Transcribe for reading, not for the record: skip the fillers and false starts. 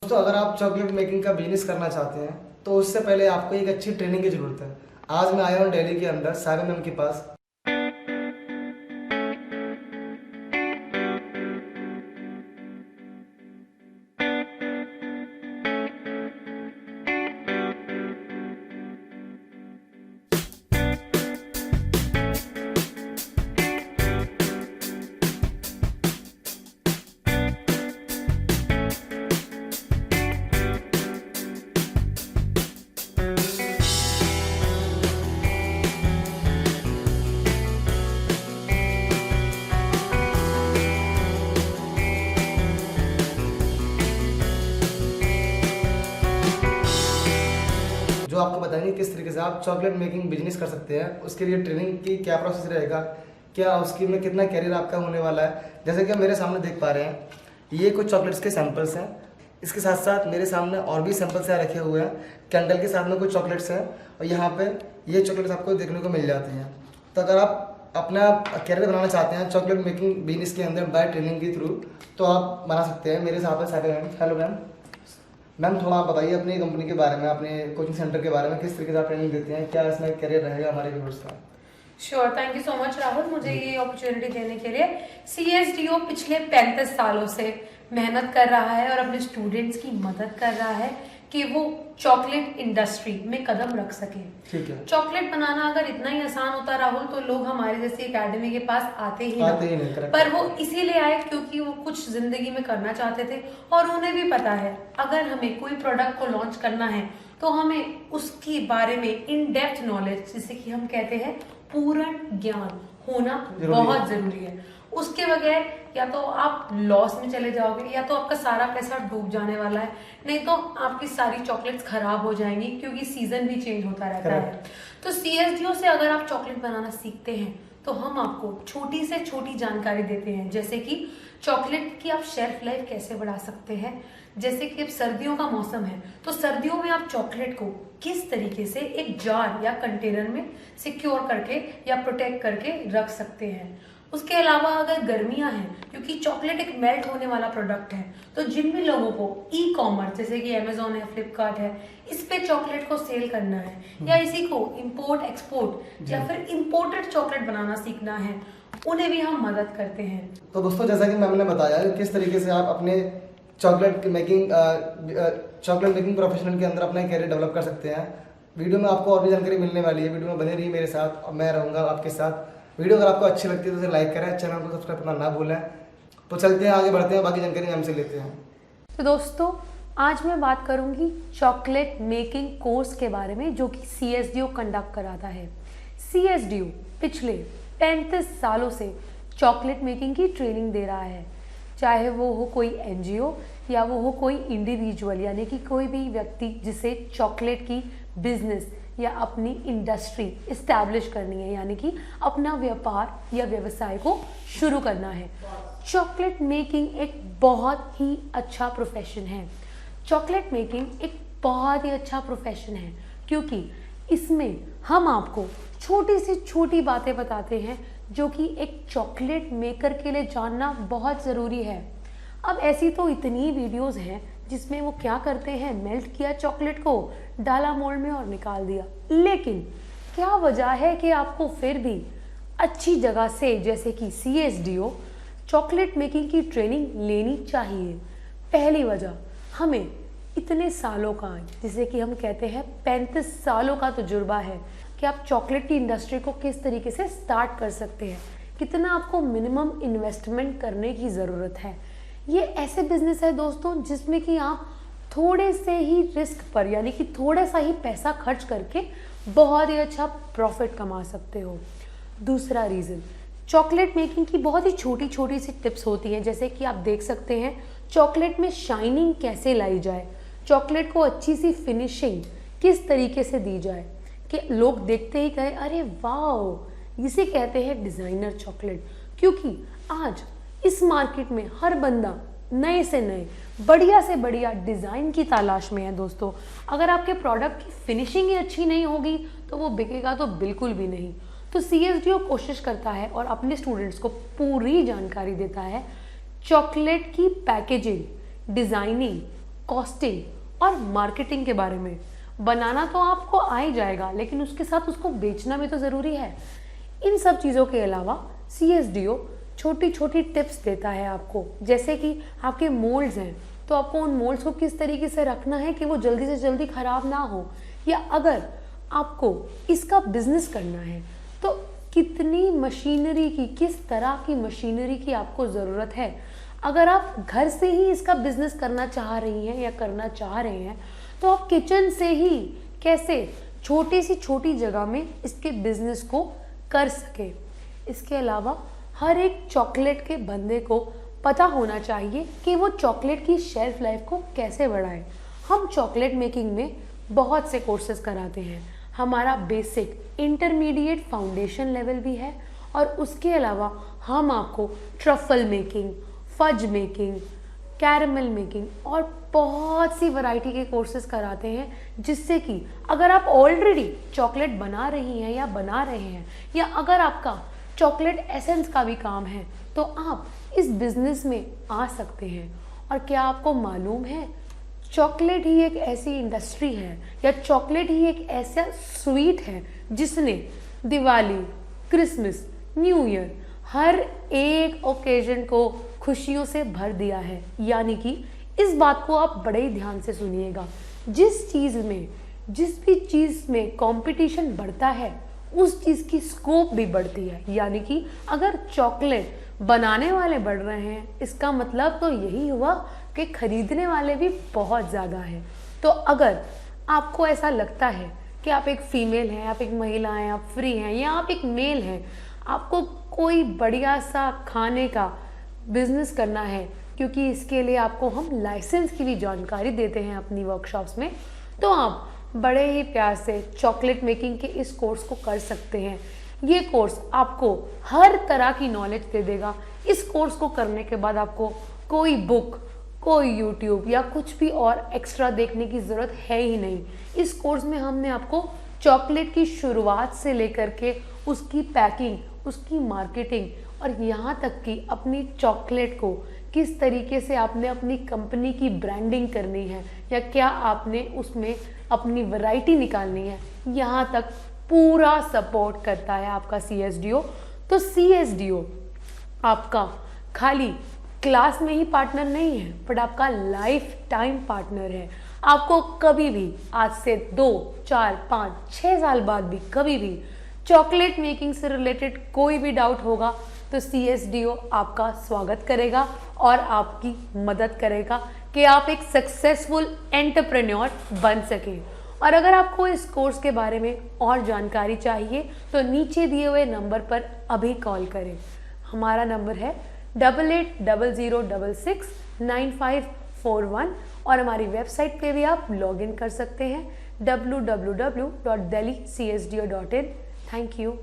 दोस्तों, अगर आप चॉकलेट मेकिंग का बिजनेस करना चाहते हैं तो उससे पहले आपको एक अच्छी ट्रेनिंग की ज़रूरत है। आज मैं आया हूँ दिल्ली के अंदर साबिया मैम के पास। जो आपको बताएंगे किस तरीके से आप चॉकलेट मेकिंग बिजनेस कर सकते हैं, उसके लिए ट्रेनिंग की क्या प्रोसेस रहेगा, क्या उसकी में कितना कैरियर आपका होने वाला है। जैसे कि आप मेरे सामने देख पा रहे हैं, ये कुछ चॉकलेट्स के सैंपल्स हैं। इसके साथ साथ मेरे सामने और भी सैंपल्स यहाँ रखे हुए हैं। कैंडल के साथ में कुछ चॉकलेट्स हैं और यहाँ पे ये चॉकलेट्स आपको देखने को मिल जाती हैं। तो अगर आप अपना कैरियर बनाना चाहते हैं चॉकलेट मेकिंग बिजनेस के अंदर बाय ट्रेनिंग के थ्रू, तो आप बना सकते हैं। मेरे साथ है साबिया मैम। Hello ma'am. मैम, थोड़ा आप बताइए अपनी कंपनी के बारे में, अपने कोचिंग सेंटर के बारे में, किस तरीके से आप ट्रेनिंग देते हैं, क्या इसमें करियर रहेगा हमारे व्यूअर्स का। Sure, thank you so much Rahul मुझे ये अपॉर्चुनिटी देने के लिए। CSDO पिछले 35 सालों से मेहनत कर रहा है और अपने स्टूडेंट्स की मदद कर रहा है कि वो चॉकलेट इंडस्ट्री में कदम रख सके। ठीक है। चॉकलेट बनाना अगर इतना ही आसान होता राहुल तो लोग हमारे जैसी एकेडमी के पास आते ही नहीं। पर वो इसीलिए आए क्योंकि वो कुछ जिंदगी में करना चाहते थे और उन्हें भी पता है अगर हमें कोई प्रोडक्ट को लॉन्च करना है तो हमें उसके बारे में इन डेप्थ नॉलेज, जिसे कि हम कहते हैं पूर्ण ज्ञान होना बहुत जरूरी है। उसके बगैर या तो आप लॉस में चले जाओगे या तो आपका सारा पैसा डूब जाने वाला है, नहीं तो आपकी सारी चॉकलेट्स खराब हो जाएंगी क्योंकि सीजन भी चेंज होता रहता है। तो CSDO से अगर आप चॉकलेट बनाना सीखते हैं तो हम आपको छोटी से छोटी जानकारी देते हैं, जैसे कि चॉकलेट की आप शेल्फ लाइफ कैसे बढ़ा सकते हैं। जैसे कि अब सर्दियों का मौसम है तो सर्दियों में आप चॉकलेट को किस तरीके से एक जार या कंटेनर में सिक्योर करके या प्रोटेक्ट करके रख सकते हैं। उसके अलावा अगर गर्मियां हैं, क्योंकि चॉकलेट एक मेल्ट होने वाला प्रोडक्ट है, तो जिन भी लोगों को ई-कॉमर्स जैसे कि अमेजोन है, फ्लिपकार्ट है, इस पे चॉकलेट को सेल करना है या इसी को इंपोर्ट एक्सपोर्ट या फिर इंपोर्टेड चॉकलेट बनाना सीखना है, उन्हें भी हम मदद करते हैं। तो दोस्तों, जैसा कि मैम ने बताया किस तरीके से आप अपने चॉकलेट मेकिंग प्रोफेशनल के अंदर अपना कैरियर डेवलप कर सकते हैं। वीडियो में आपको और भी जानकारी मिलने वाली है। वीडियो में बने रहिए मेरे साथ और मैं रहूँगा आपके साथ। वीडियो अगर आपको अच्छी लगती है तो उसे लाइक करें, चैनल को सब्सक्राइब करना ना भूलें। तो चलते हैं, आगे बढ़ते हैं, बाकी जानकारी हमसे लेते हैं। तो दोस्तों, आज मैं बात करूंगी चॉकलेट मेकिंग कोर्स के बारे में जो कि CSDO कंडक्ट कराता है। CSDO पिछले 35 सालों से चॉकलेट मेकिंग की ट्रेनिंग दे रहा है, चाहे वो हो कोई NGO या वो हो कोई इंडिविजुअल, यानी कि कोई भी व्यक्ति जिसे चॉकलेट की बिजनेस या अपनी इंडस्ट्री इस्टेब्लिश करनी है, यानी कि अपना व्यापार या व्यवसाय को शुरू करना है। चॉकलेट मेकिंग एक बहुत ही अच्छा प्रोफेशन है। चॉकलेट मेकिंग एक बहुत ही अच्छा प्रोफेशन है क्योंकि इसमें हम आपको छोटी से छोटी बातें बताते हैं जो कि एक चॉकलेट मेकर के लिए जानना बहुत ज़रूरी है। अब ऐसी तो इतनी वीडियोस हैं जिसमें वो क्या करते हैं, मेल्ट किया चॉकलेट को, डाला मोल्ड में और निकाल दिया, लेकिन क्या वजह है कि आपको फिर भी अच्छी जगह से जैसे कि CSDO चॉकलेट मेकिंग की ट्रेनिंग लेनी चाहिए। पहली वजह, हमें इतने सालों का, जिसे कि हम कहते हैं 35 सालों का तजुर्बा है कि आप चॉकलेट की इंडस्ट्री को किस तरीके से स्टार्ट कर सकते हैं, कितना आपको मिनिमम इन्वेस्टमेंट करने की ज़रूरत है। ये ऐसे बिजनेस है दोस्तों जिसमें कि आप थोड़े से ही रिस्क पर, यानी कि थोड़ा सा ही पैसा खर्च करके बहुत ही अच्छा प्रॉफिट कमा सकते हो। दूसरा रीज़न, चॉकलेट मेकिंग की बहुत ही छोटी छोटी सी टिप्स होती हैं, जैसे कि आप देख सकते हैं चॉकलेट में शाइनिंग कैसे लाई जाए, चॉकलेट को अच्छी सी फिनिशिंग किस तरीके से दी जाए कि लोग देखते ही कहे अरे वाह, इसे कहते हैं डिज़ाइनर चॉकलेट। क्योंकि आज इस मार्केट में हर बंदा नए से नए, बढ़िया से बढ़िया डिज़ाइन की तलाश में है दोस्तों। अगर आपके प्रोडक्ट की फिनिशिंग ही अच्छी नहीं होगी तो वो बिकेगा तो बिल्कुल भी नहीं। तो CSDO कोशिश करता है और अपने स्टूडेंट्स को पूरी जानकारी देता है चॉकलेट की पैकेजिंग, डिज़ाइनिंग कॉस्टिंग और मार्केटिंग के बारे में। बनाना तो आपको आ ही जाएगा, लेकिन उसके साथ उसको बेचना भी तो ज़रूरी है। इन सब चीज़ों के अलावा CSDO छोटी छोटी टिप्स देता है आपको, जैसे कि आपके मोल्ड्स हैं तो आपको उन मोल्ड्स को किस तरीके से रखना है कि वो जल्दी से जल्दी ख़राब ना हो, या अगर आपको इसका बिजनेस करना है तो कितनी मशीनरी की, किस तरह की मशीनरी की आपको ज़रूरत है। अगर आप घर से ही इसका बिजनेस करना चाह रही हैं या करना चाह रहे हैं तो आप किचन से ही कैसे छोटी सी छोटी जगह में इसके बिजनेस को कर सके। इसके अलावा हर एक चॉकलेट के बंदे को पता होना चाहिए कि वो चॉकलेट की शेल्फ लाइफ को कैसे बढ़ाए। हम चॉकलेट मेकिंग में बहुत से कोर्सेज कराते हैं। हमारा बेसिक, इंटरमीडिएट, फाउंडेशन लेवल भी है, और उसके अलावा हम आपको truffle making, fudge making, caramel making और बहुत सी वैरायटी के कोर्सेज कराते हैं, जिससे कि अगर आप ऑलरेडी चॉकलेट बना रही हैं या बना रहे हैं, या अगर आपका चॉकलेट एसेंस का भी काम है, तो आप इस बिजनेस में आ सकते हैं। और क्या आपको मालूम है, चॉकलेट ही एक ऐसी इंडस्ट्री है, या चॉकलेट ही एक ऐसा स्वीट है जिसने दिवाली, क्रिसमस, न्यू ईयर हर एक ओकेजन को खुशियों से भर दिया है। यानी कि इस बात को आप बड़े ही ध्यान से सुनिएगा, जिस भी चीज़ में कंपटीशन बढ़ता है उस चीज़ की स्कोप भी बढ़ती है। यानी कि अगर चॉकलेट बनाने वाले बढ़ रहे हैं, इसका मतलब तो यही हुआ कि खरीदने वाले भी बहुत ज़्यादा हैं। तो अगर आपको ऐसा लगता है कि आप एक फीमेल हैं, आप एक महिला हैं, आप फ्री हैं, या आप एक मेल हैं, आपको कोई बढ़िया सा खाने का बिजनेस करना है, क्योंकि इसके लिए आपको हम लाइसेंस की भी जानकारी देते हैं अपनी वर्कशॉप्स में, तो आप बड़े ही प्यार से चॉकलेट मेकिंग के इस कोर्स को कर सकते हैं। ये कोर्स आपको हर तरह की नॉलेज दे देगा। इस कोर्स को करने के बाद आपको कोई बुक, कोई यूट्यूब या कुछ भी और एक्स्ट्रा देखने की ज़रूरत है ही नहीं। इस कोर्स में हमने आपको चॉकलेट की शुरुआत से लेकर के उसकी पैकिंग, उसकी मार्केटिंग, और यहाँ तक कि अपनी चॉकलेट को किस तरीके से आपने अपनी कंपनी की ब्रांडिंग करनी है, या क्या आपने उसमें अपनी वैरायटी निकालनी है, यहाँ तक पूरा सपोर्ट करता है आपका CSDO। तो CSDO आपका खाली क्लास में ही पार्टनर नहीं है, बट आपका लाइफ टाइम पार्टनर है। आपको कभी भी, आज से 2, 4, 5, 6 साल बाद भी कभी भी चॉकलेट मेकिंग से रिलेटेड कोई भी डाउट होगा तो CSDO आपका स्वागत करेगा और आपकी मदद करेगा कि आप एक सक्सेसफुल एंटरप्रेन्योर बन सकें। और अगर आपको इस कोर्स के बारे में और जानकारी चाहिए तो नीचे दिए हुए नंबर पर अभी कॉल करें। हमारा नंबर है 8800669541, और हमारी वेबसाइट पे भी आप लॉगिन कर सकते हैं www.delhicsdo.in। Thank you.